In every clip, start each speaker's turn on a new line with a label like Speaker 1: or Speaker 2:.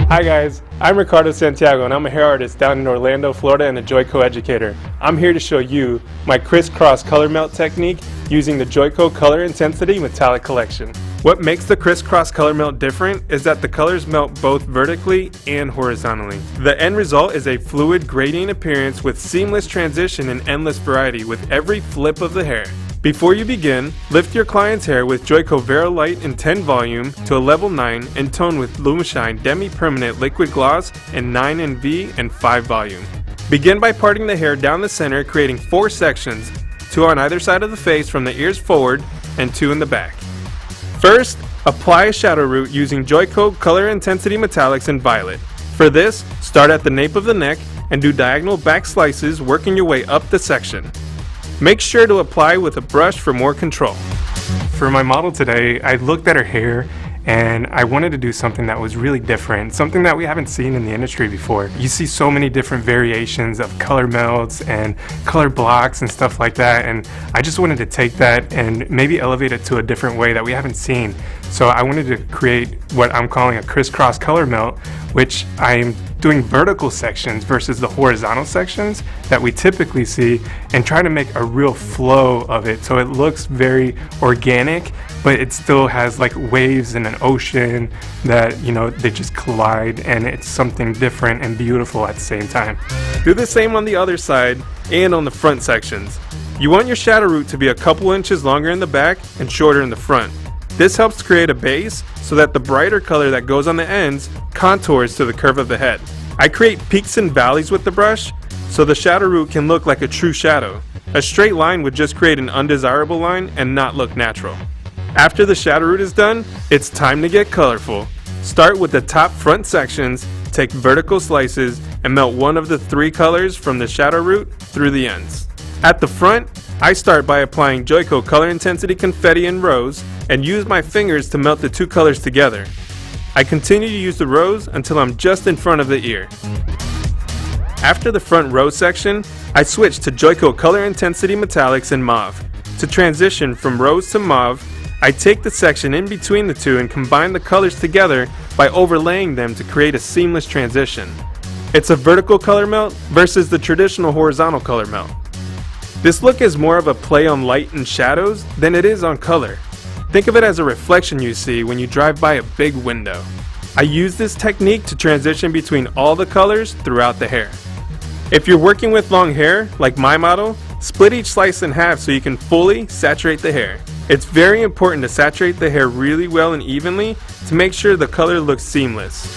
Speaker 1: Hi guys, I'm Ricardo Santiago and I'm a hair artist down in Orlando, Florida and a JOICO educator. I'm here to show you my crisscross color melt technique using the JOICO Color Intensity Metallic collection. What makes the crisscross color melt different is that the colors melt both vertically and horizontally. The end result is a fluid gradient appearance with seamless transition and endless variety with every flip of the hair. Before you begin, lift your client's hair with JOICO Vero Light in 10 volume to a level 9 and tone with Lumishine Demi-Permanent Liquid Gloss in 9 NV and 5 volume. Begin by parting the hair down the center, creating 4 sections, 2 on either side of the face from the ears forward and 2 in the back. First, apply a shadow root using JOICO Color Intensity Metallics in Violet. For this, start at the nape of the neck and do diagonal back slices, working your way up the section. Make sure to apply with a brush for more control. For my model today, I looked at her hair and I wanted to do something that was really different, something that we haven't seen in the industry before. You see so many different variations of color melts and color blocks and stuff like that, and I just wanted to take that and maybe elevate it to a different way that we haven't seen. So I wanted to create what I'm calling a crisscross color melt, which I'm doing vertical sections versus the horizontal sections that we typically see, and trying to make a real flow of it so it looks very organic, but it still has like waves in an ocean that, you know, they just collide, and it's something different and beautiful at the same time. Do the same on the other side and on the front sections. You want your shadow root to be a couple inches longer in the back and shorter in the front. This helps create a base so that the brighter color that goes on the ends contours to the curve of the head. I create peaks and valleys with the brush so the shadow root can look like a true shadow. A straight line would just create an undesirable line and not look natural. After the shadow root is done, it's time to get colorful. Start with the top front sections, take vertical slices, and melt one of the 3 colors from the shadow root through the ends. At the front, I start by applying JOICO Color Intensity Confetti in rose and use my fingers to melt the 2 colors together. I continue to use the rose until I'm just in front of the ear. After the front rose section, I switch to JOICO Color Intensity Metallics in mauve. To transition from rose to mauve, I take the section in between the 2 and combine the colors together by overlaying them to create a seamless transition. It's a vertical color melt versus the traditional horizontal color melt. This look is more of a play on light and shadows than it is on color. Think of it as a reflection you see when you drive by a big window. I use this technique to transition between all the colors throughout the hair. If you're working with long hair, like my model, split each slice in half so you can fully saturate the hair. It's very important to saturate the hair really well and evenly to make sure the color looks seamless.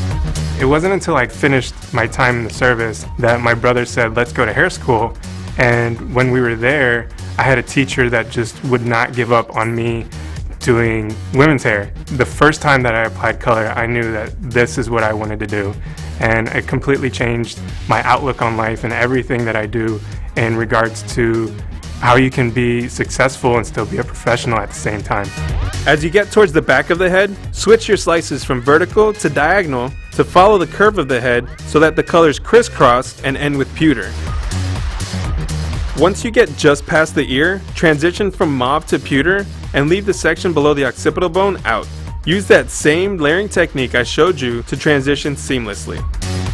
Speaker 1: It wasn't until I finished my time in the service that my brother said, let's go to hair school. And when we were there, I had a teacher that just would not give up on me doing women's hair. The first time that I applied color, I knew that this is what I wanted to do. And it completely changed my outlook on life and everything that I do in regards to how you can be successful and still be a professional at the same time. As you get towards the back of the head, switch your slices from vertical to diagonal to follow the curve of the head so that the colors crisscross and end with pewter. Once you get just past the ear, transition from mauve to pewter and leave the section below the occipital bone out. Use that same layering technique I showed you to transition seamlessly.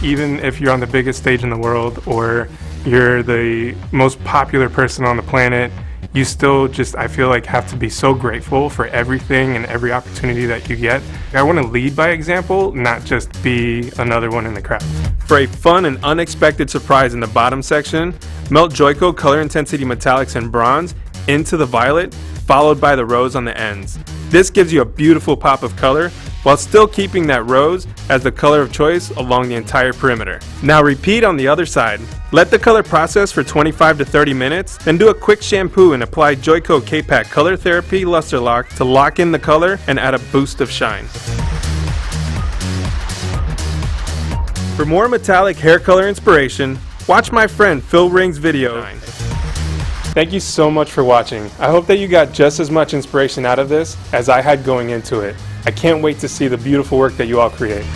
Speaker 1: Even if you're on the biggest stage in the world or you're the most popular person on the planet, you still just, I feel like, have to be so grateful for everything and every opportunity that you get. I want to lead by example, not just be another one in the crowd. For a fun and unexpected surprise in the bottom section, melt JOICO Color Intensity Metallics in bronze into the violet, followed by the rose on the ends. This gives you a beautiful pop of color while still keeping that rose as the color of choice along the entire perimeter. Now repeat on the other side. Let the color process for 25 to 30 minutes, then do a quick shampoo and apply JOICO K-Pack Color Therapy Luster Lock to lock in the color and add a boost of shine. For more metallic hair color inspiration, watch my friend Phil Ring's video. Thank you so much for watching. I hope that you got just as much inspiration out of this as I had going into it. I can't wait to see the beautiful work that you all create.